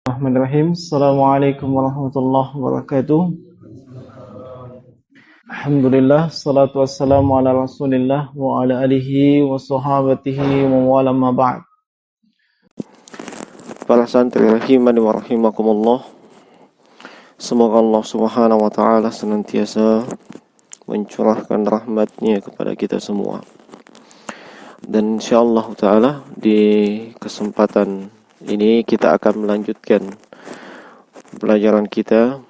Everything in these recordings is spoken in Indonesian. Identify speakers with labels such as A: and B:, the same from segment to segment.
A: Bismillahirrahmanirrahim. Assalamualaikum warahmatullahi wabarakatuh. Alhamdulillah, salatu wassalamu ala rasulillah wa ala alihi wa sahabatihi wa wala ma ba'd.
B: Para santri rahimani wa rahimakumullah. Semoga Allah subhanahu wa ta'ala senantiasa mencurahkan rahmatnya kepada kita semua. Dan insyaallah ta'ala di kesempatan ini kita akan melanjutkan pelajaran kita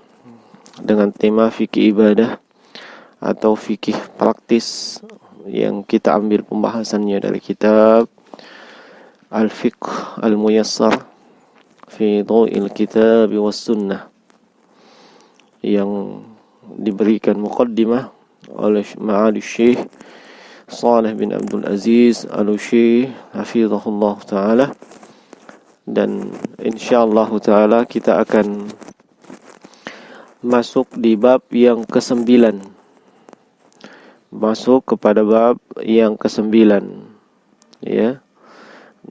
B: dengan tema fikih ibadah atau fikih praktis yang kita ambil pembahasannya dari kitab Al-Fiqh Al-Muyassar fi Dhaw'il Kitab was Sunnah yang diberikan muqaddimah oleh Ma'ali Syekh Shalih bin Abdul Aziz Al-Utsaimin hafizahullah taala, dan insyaallah taala kita akan masuk di bab yang ke-9. Masuk kepada bab yang ke-9, ya.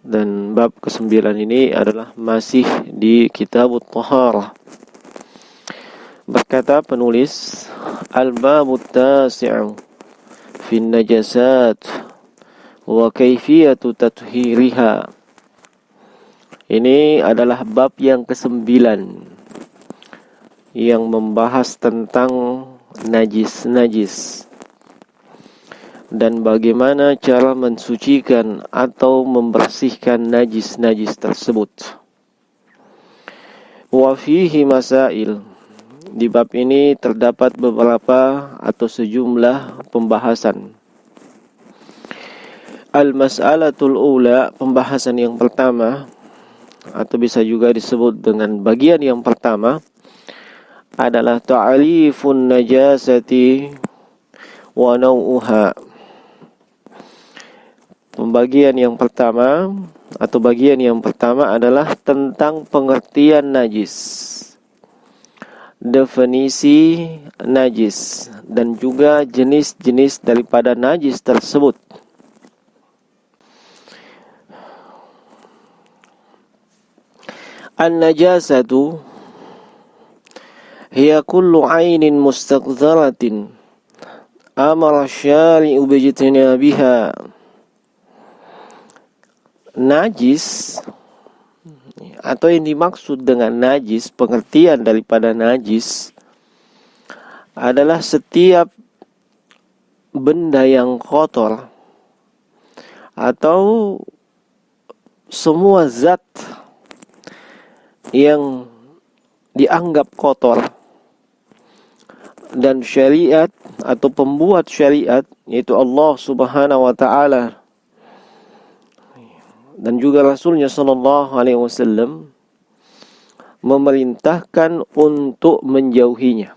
B: Dan bab ke-9 ini adalah masih di Kitabut Thaharah. Berkata penulis, Al-Babut Tasi'u fi najasat wa kaifiyatu tathhiriha. Ini adalah bab yang ke-9 yang membahas tentang najis-najis dan bagaimana cara mensucikan atau membersihkan najis-najis tersebut. Wa fihi masail. Di bab ini terdapat beberapa atau sejumlah pembahasan. Al-mas'alatul ula, pembahasan yang pertama, atau bisa juga disebut dengan bagian yang pertama, adalah ta'rifun najasati wa naw'uha. Pembagian yang pertama atau bagian yang pertama adalah tentang pengertian najis, definisi najis, dan juga jenis-jenis daripada najis tersebut. An-najasatu hiya kullu 'ainin mustaqdharatin amara syari'u bijtinabiha. Najis, atau yang dimaksud dengan najis, pengertian daripada najis adalah setiap benda yang kotor atau semua zat yang dianggap kotor, dan syariat atau pembuat syariat yaitu Allah Subhanahu wa taala dan juga Rasulnya sallallahu alaihi wasallam memerintahkan untuk menjauhinya.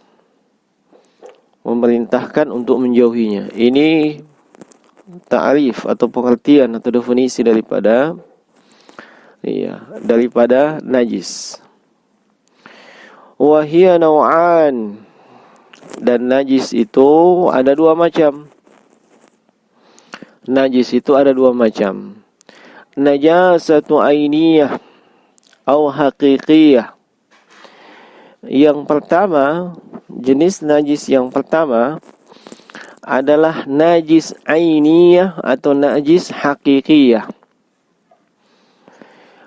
B: Ini ta'rif atau pengertian atau definisi daripada najis. Wa hiya naw'an, dan najis itu ada dua macam. Najasatu ainiyah atau haqiqiyah. Yang pertama, jenis najis yang pertama adalah najis ainiyah atau najis haqiqiyah.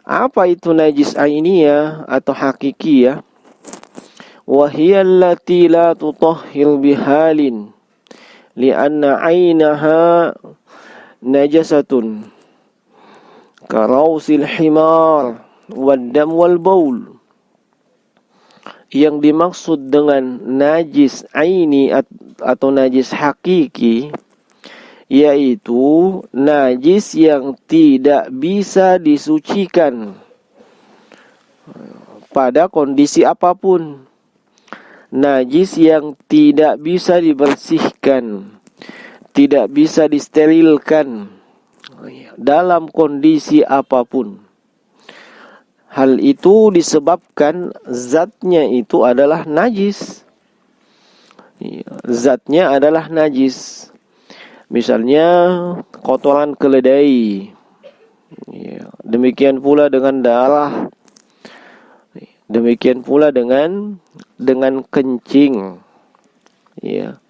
B: Apa itu najis ainiyah atau haqiqiyah? Wa hiya allati la tutahhir bihalin li'anna ainaha najasatun karausil himar waddam wal baul. Yang dimaksud dengan najis aini atau najis hakiki yaitu najis yang tidak bisa disucikan pada kondisi apapun. Najis yang tidak bisa dibersihkan, tidak bisa disterilkan dalam kondisi apapun. Hal itu disebabkan zatnya itu adalah najis. Misalnya kotoran keledai. Demikian pula dengan darah. Demikian pula dengan kencing. Ya.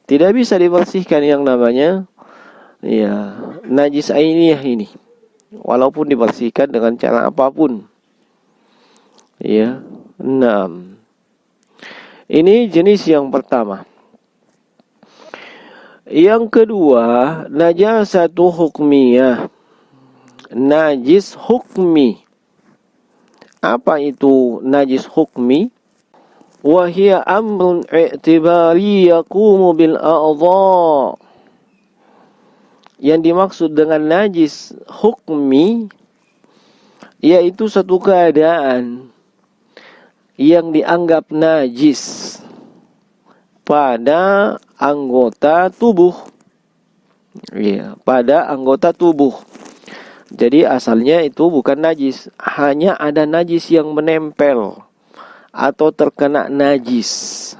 B: Tidak bisa dibersihkan yang namanya najis ainiyah ini. Walaupun dibersihkan dengan cara apapun. Ya. 6. Ini jenis yang pertama. Yang kedua, najasatu hukmiyah. Najis hukmi. Apa itu najis hukmi? Wahia amrun i'tibari yaqumu bil a'dha. Yang dimaksud dengan najis hukmi yaitu satu keadaan yang dianggap najis pada anggota tubuh. Ya, pada anggota tubuh. Jadi asalnya itu bukan najis, hanya ada najis yang menempel atau terkena najis.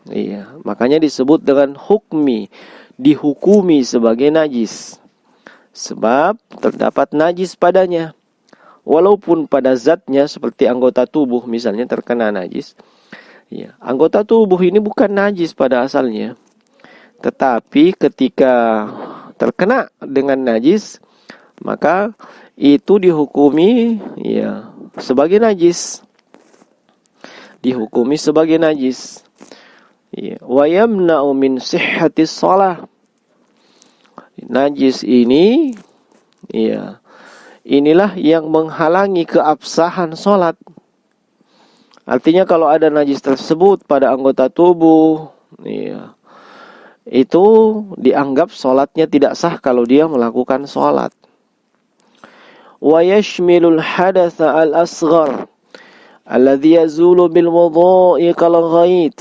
B: Iya, makanya disebut dengan hukmi, dihukumi sebagai najis. Sebab terdapat najis padanya. Walaupun pada zatnya seperti anggota tubuh misalnya terkena najis. Ya, anggota tubuh ini bukan najis pada asalnya. Tetapi ketika terkena dengan najis, maka itu dihukumi sebagai najis. Dihukumi sebagai najis. Wa yamna'u min sihhatis shalah. Najis ini inilah yang menghalangi keabsahan salat. Artinya kalau ada najis tersebut pada anggota tubuh, itu dianggap salatnya tidak sah kalau dia melakukan salat. Wa yashmilul hadatsa al-asghar alladhi yazulu bil wudhu'i kal ghait.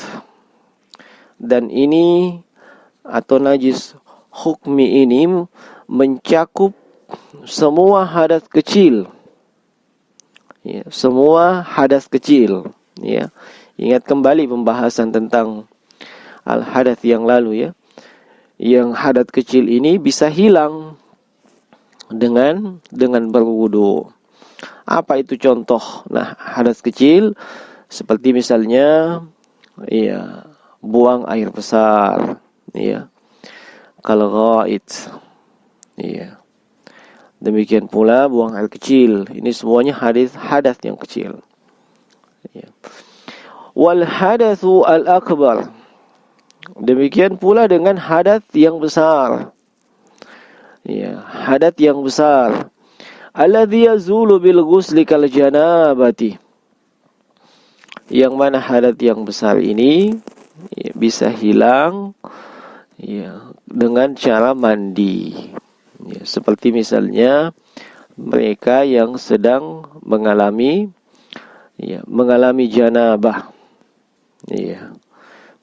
B: Dan ini atau najis hukmi ini mencakup semua hadas kecil. Ya, semua hadas kecil, ya. Ingat kembali pembahasan tentang al-hadath yang lalu, ya. Yang hadas kecil ini bisa hilang dengan berwudu. Apa itu contoh? Nah, hadas kecil seperti misalnya buang air besar, kalau ghaid, demikian pula buang air kecil. Ini semuanya hadas yang kecil. Wal hadatsu al akbar. Demikian pula dengan hadas yang besar. Hadas yang besar. Alladzi yazulu bil ghusli kal janabati. Yang mana hadas yang besar ini bisa hilang dengan cara mandi. Seperti misalnya mereka yang sedang mengalami janabah.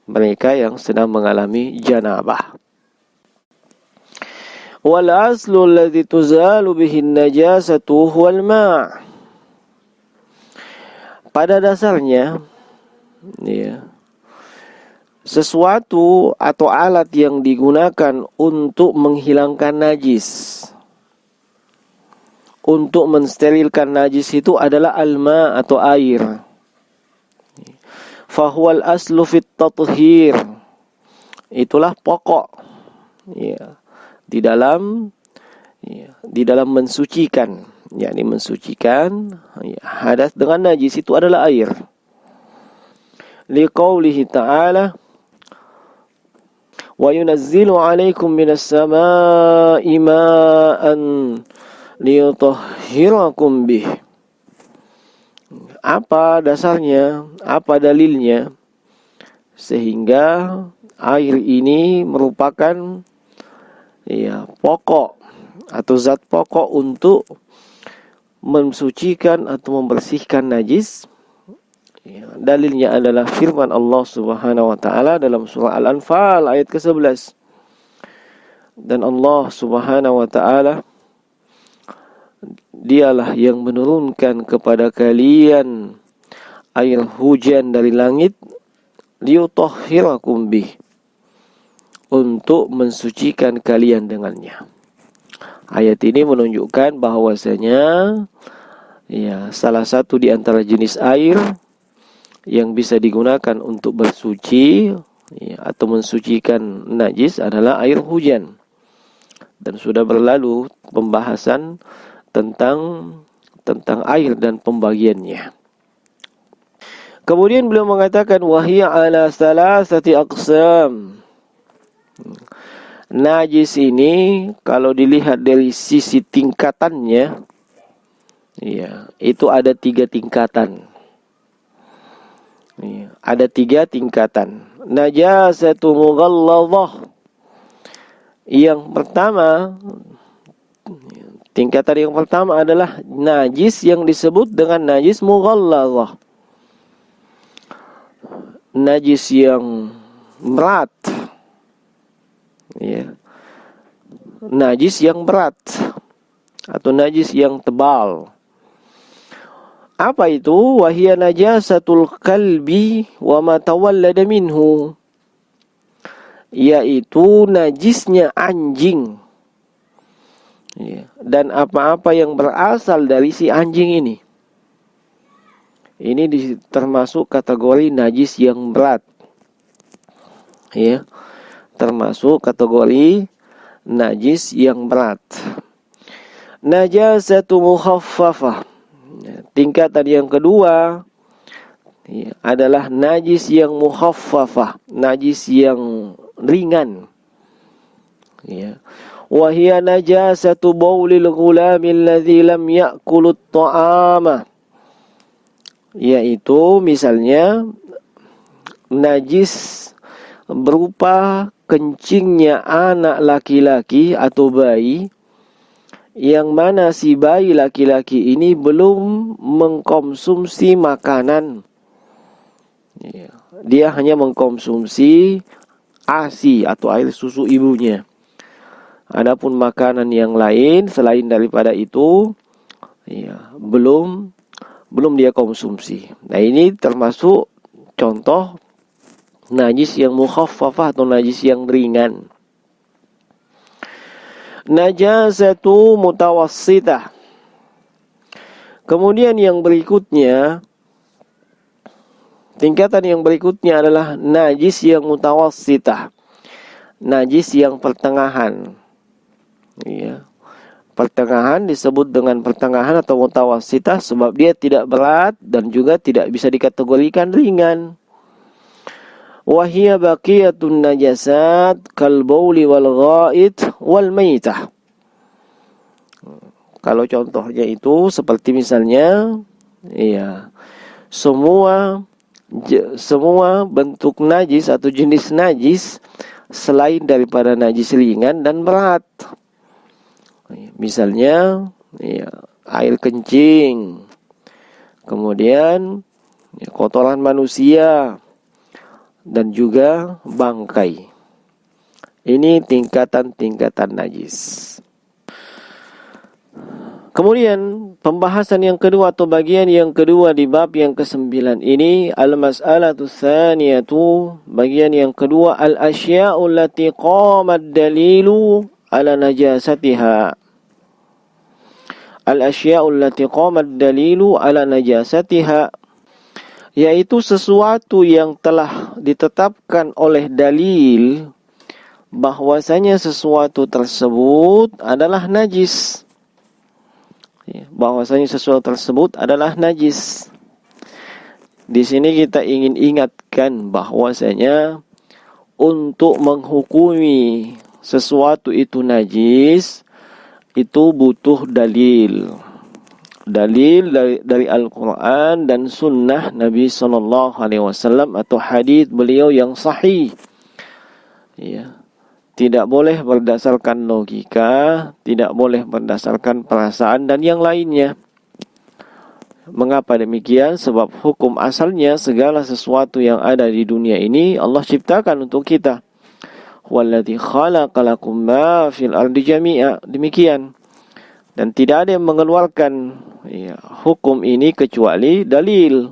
B: Mereka yang sedang mengalami janabah. Wal aslu alladhi tuzalu bihi an-najasatu huwal ma'. Pada dasarnya sesuatu atau alat yang digunakan untuk menghilangkan najis, untuk mensterilkan najis itu adalah alma atau air. Fahuwal aslu fit tathhir. Itulah pokok di dalam mensucikan, yakni mensucikan hadas dengan najis itu adalah air. Liqaulihi ta'ala wa yunazzilu 'alaikum minas samaa'i ma'an liyutahhirakum bih. Apa dasarnya? Apa dalilnya? Sehingga air ini merupakan pokok atau zat pokok untuk mensucikan atau membersihkan najis. Dalilnya adalah firman Allah Subhanahu wa taala dalam surah Al-Anfal ayat ke-11. Dan Allah Subhanahu wa taala Dialah yang menurunkan kepada kalian air hujan dari langit liyutahhirakum bih, untuk mensucikan kalian dengannya. Ayat ini menunjukkan bahwasanya salah satu di antara jenis air yang bisa digunakan untuk bersuci atau mensucikan najis adalah air hujan. Dan sudah berlalu pembahasan tentang air dan pembagiannya. Kemudian beliau mengatakan wahiyya ala salasati aqsam. Najis ini kalau dilihat dari sisi tingkatannya, itu ada 3 tingkatan. Ada 3 tingkatan. Najasatu mughalladhah. Yang pertama, tingkatan yang pertama adalah najis yang disebut dengan najis mughalladhah. Najis yang berat. Najis yang berat atau najis yang tebal. Apa itu? Wahia najasatul kalbi wa ma tawallada minhu. Yaitu najisnya anjing. Dan apa-apa yang berasal dari si anjing ini. Ini termasuk kategori najis yang berat. Termasuk kategori najis yang berat. Najasatu mukhaffafah. Tingkatan yang kedua adalah najis yang mukhaffafah, najis yang ringan. Wa hiya najasatu baulil ghulamil ladzi lam ya'kulut ta'ama. Yaitu misalnya najis berupa kencingnya anak laki-laki atau bayi, yang mana si bayi laki-laki ini belum mengkonsumsi makanan. Dia hanya mengkonsumsi ASI atau air susu ibunya. Adapun makanan yang lain selain daripada itu, belum dia konsumsi. Nah, ini termasuk contoh najis yang mukhaffafah atau najis yang ringan. Najasatu mutawassitah. Kemudian yang berikutnya, tingkatan yang berikutnya adalah najis yang mutawassitah. Najis yang pertengahan. Pertengahan disebut dengan pertengahan atau mutawassitah sebab dia tidak berat dan juga tidak bisa dikategorikan ringan. Wahia baqiyatun najasat kal bauli wal ghaid wal maitah. Kalau contohnya itu seperti misalnya semua bentuk najis atau jenis najis selain daripada najis ringan dan berat. Misalnya air kencing, kemudian kotoran manusia, dan juga bangkai. Ini tingkatan-tingkatan najis. Kemudian pembahasan yang kedua atau bagian yang kedua di bab yang ke-9 ini, al-mas'alatu tsaniyatu, bagian yang kedua, al-asya'u allati qama ad-dalilu ala najasatiha. Al-asya'u allati qama ad-dalilu ala najasatiha, yaitu sesuatu yang telah ditetapkan oleh dalil bahwasanya sesuatu tersebut adalah najis. Bahwasanya sesuatu tersebut adalah najis. Di sini kita ingin ingatkan bahwasanya untuk menghukumi sesuatu itu najis itu butuh dalil. Dalil dari Al-Quran dan Sunnah Nabi SAW atau hadits beliau yang sahih. Tidak boleh berdasarkan logika, tidak boleh berdasarkan perasaan dan yang lainnya. Mengapa demikian? Sebab hukum asalnya segala sesuatu yang ada di dunia ini Allah ciptakan untuk kita. Walladzi khalaqalakum ma fil ardi jami'a. Demikian. Dan tidak ada yang mengeluarkan hukum ini kecuali dalil.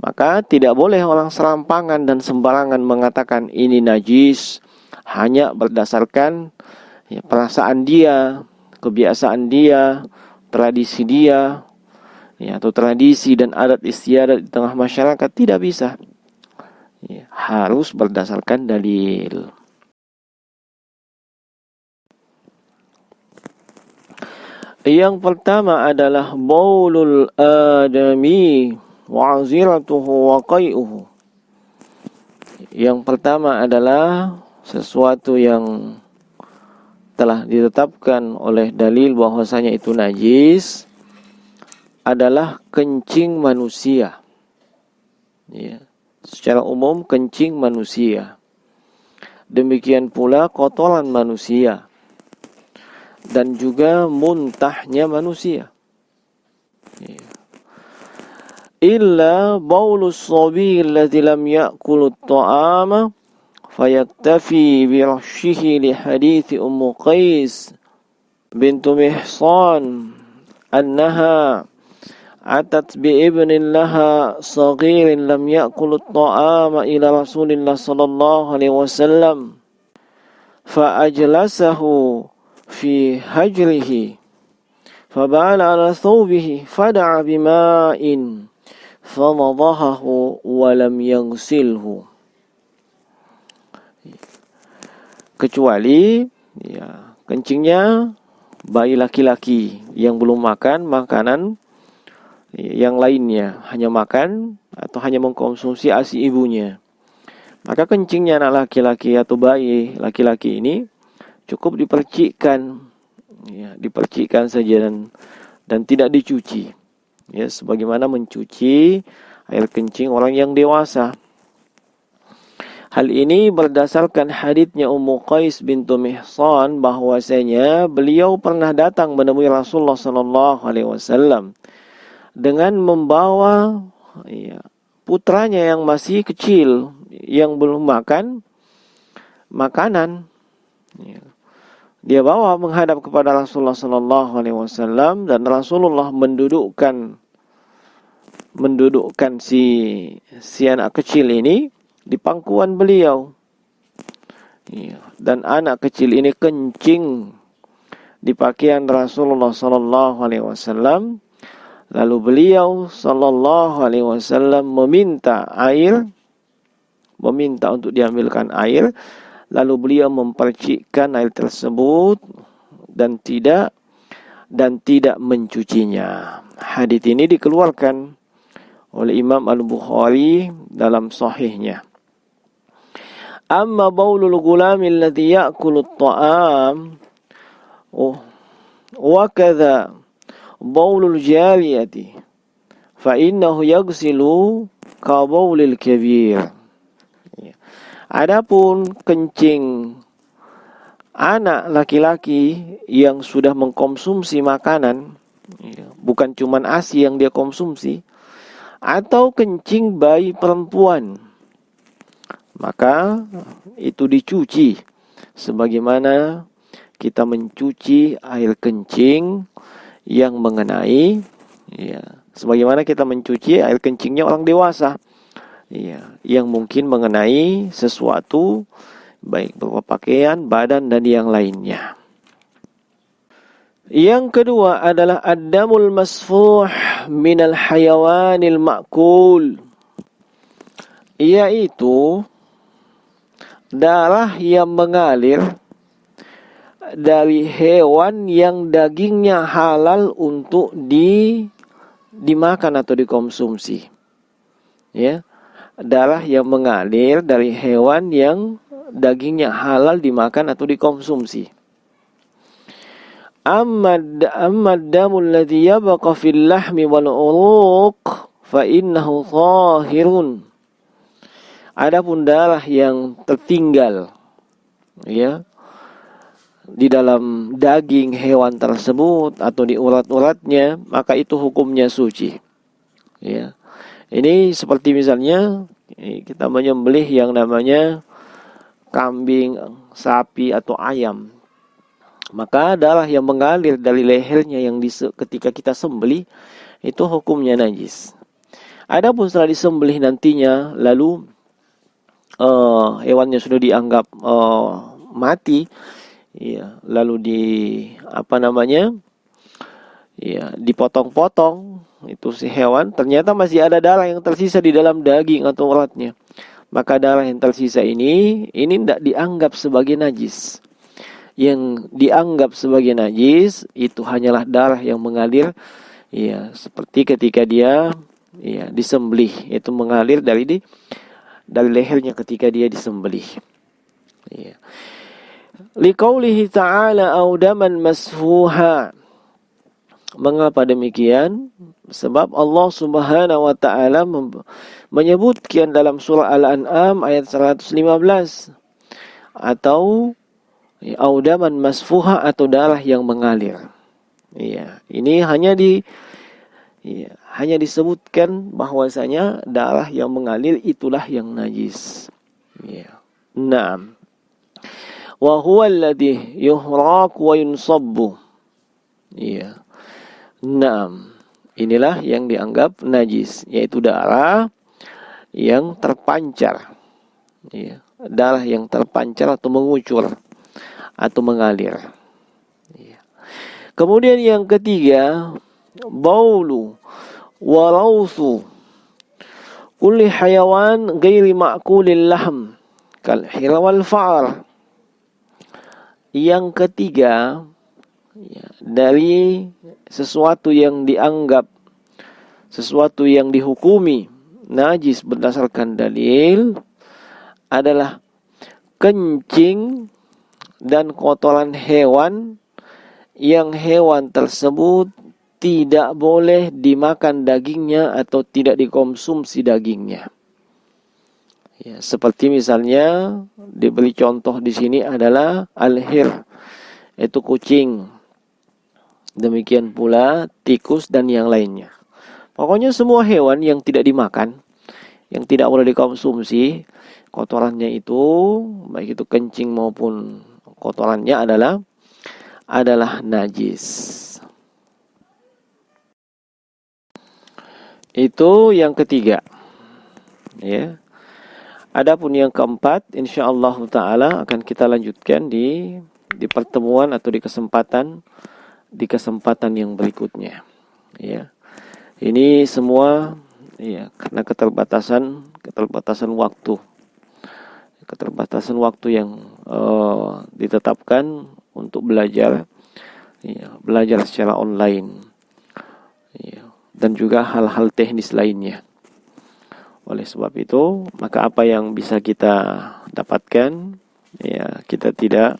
B: Maka tidak boleh orang serampangan dan sembarangan mengatakan ini najis hanya berdasarkan perasaan dia, kebiasaan dia, tradisi dia, ya, atau tradisi dan adat istiadat di tengah masyarakat, tidak bisa. Ya, harus berdasarkan dalil. Yang pertama adalah baulul adami wa aziratuhu wa qai'uhu. Yang pertama adalah sesuatu yang telah ditetapkan oleh dalil bahwasanya itu najis adalah kencing manusia. Ya, secara umum kencing manusia. Demikian pula kotoran manusia dan juga muntahnya manusia. Ya. Illa baulus sabi alladhi lam ya'kulu at-ta'ama fayaktafi bi rahshihi li hadithi Ummu Qais bintu Mihsan annaha atat bi ibnin laha saghirin lam ya'kulu at-ta'ama ila Rasulillah sallallahu alaihi wasallam fa ajlasahu fi hajrihi fabala ala thawbihi fada'a bima'in famadahahu wa lam yaghsilhu. Kecuali ya, kencingnya bayi laki-laki yang belum makan makanan yang lainnya, hanya makan atau hanya mengkonsumsi ASI ibunya, maka kencingnya anak laki-laki atau bayi laki-laki ini cukup dipercikkan, ya, dipercikkan saja dan tidak dicuci, ya, sebagaimana mencuci air kencing orang yang dewasa. Hal ini berdasarkan haditsnya Ummu Qais bintu Mihsan bahwasanya beliau pernah datang menemui Rasulullah sallallahu alaihi wasallam dengan membawa, ya, putranya yang masih kecil yang belum makan makanan. Ya. Dia bawa menghadap kepada Rasulullah sallallahu alaihi wasallam dan Rasulullah mendudukkan si anak kecil ini di pangkuan beliau. Ya, dan anak kecil ini kencing di pakaian Rasulullah sallallahu alaihi wasallam. Lalu beliau sallallahu alaihi wasallam meminta untuk diambilkan air, lalu beliau mempercikkan air tersebut dan tidak mencucinya. Hadits ini dikeluarkan oleh Imam Al-Bukhari dalam sahihnya. Amma baulul gulami alladhi ya'kulu at-ta'am wa kadha baulul jariyati fa innahu yaghsilu ka baulil kabir. Adapun kencing anak laki-laki yang sudah mengkonsumsi makanan, bukan cuma ASI yang dia konsumsi, atau kencing bayi perempuan, maka itu dicuci sebagaimana kita mencuci air kencing yang mengenai, ya, sebagaimana kita mencuci air kencingnya orang dewasa, ya, yang mungkin mengenai sesuatu baik berupa pakaian, badan dan yang lainnya. Yang kedua adalah ad-damul masfuh minal hayawanil ma'kul, yaitu darah yang mengalir dari hewan yang dagingnya halal untuk dimakan atau dikonsumsi. Ya, darah yang mengalir dari hewan yang dagingnya halal dimakan atau dikonsumsi. Amma damul ladzi yabqa fil lahmi wal uruq fa innahu tahirun. Adapun darah yang tertinggal, ya, di dalam daging hewan tersebut atau di urat-uratnya, maka itu hukumnya suci. Ya. Ini seperti misalnya kita menyembelih yang namanya kambing, sapi atau ayam. Maka darah yang mengalir dari lehernya yang ketika kita sembelih itu hukumnya najis. Adapun setelah disembelih nantinya lalu hewannya sudah dianggap mati, ya, lalu ya dipotong-potong itu si hewan, ternyata masih ada darah yang tersisa di dalam daging atau uratnya. Maka darah yang tersisa ini tidak dianggap sebagai najis. Yang dianggap sebagai najis itu hanyalah darah yang mengalir, ya seperti ketika dia ya disembelih, itu mengalir dari lehernya ketika dia disembelih. Ya. Liqaulihi ta'ala audaman masfuha. Mengapa demikian? Sebab Allah Subhanahu wa taala menyebutkan dalam surah Al-An'am ayat 115 atau audaman masfuha atau darah yang mengalir. Iya, ini hanya disebutkan bahwasanya darah yang mengalir itulah yang najis. Iya. Naam. Wa huwa alladhi yuhraq wa yunsabbu. Iya. Naam. Inilah yang dianggap najis, yaitu darah yang terpancar. Iya. Darah yang terpancar atau mengucur atau mengalir. Iya. Kemudian yang ketiga, baulu wa rawthu kulli hayawan ghairi ma'kulil lahm kal hira wal fa'r. Yang ketiga, ya, dari sesuatu yang dianggap, sesuatu yang dihukumi najis berdasarkan dalil adalah kencing dan kotoran hewan yang hewan tersebut tidak boleh dimakan dagingnya atau tidak dikonsumsi dagingnya. Ya, seperti misalnya diberi contoh di sini adalah al-hir, itu kucing. Demikian pula tikus dan yang lainnya. Pokoknya semua hewan yang tidak dimakan, yang tidak boleh dikonsumsi, kotorannya itu, baik itu kencing maupun kotorannya adalah najis. Itu yang ketiga. Ya. Adapun yang keempat, insyaallah taala akan kita lanjutkan di pertemuan atau di kesempatan yang berikutnya. Ya. Ini semua ya karena keterbatasan waktu. Keterbatasan waktu yang ditetapkan untuk belajar secara online. Ya, dan juga hal-hal teknis lainnya. Oleh sebab itu, maka apa yang bisa kita dapatkan, ya kita tidak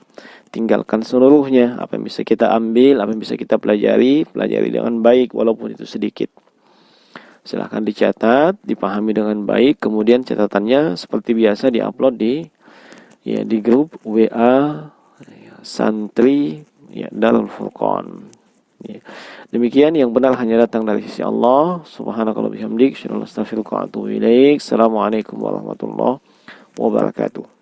B: tinggalkan seluruhnya. Apa yang bisa kita ambil, apa yang bisa kita pelajari dengan baik walaupun itu sedikit. Silahkan dicatat, dipahami dengan baik, kemudian catatannya seperti biasa diupload di grup WA santri Darul Furqan. Ya. Demikian, yang benar hanya datang dari sisi Allah. Subhanakallah bihamdik, asyhadu an la ilaha illa anta, astaghfiruka wa atubu ilaik. Assalamualaikum warahmatullahi wabarakatuh.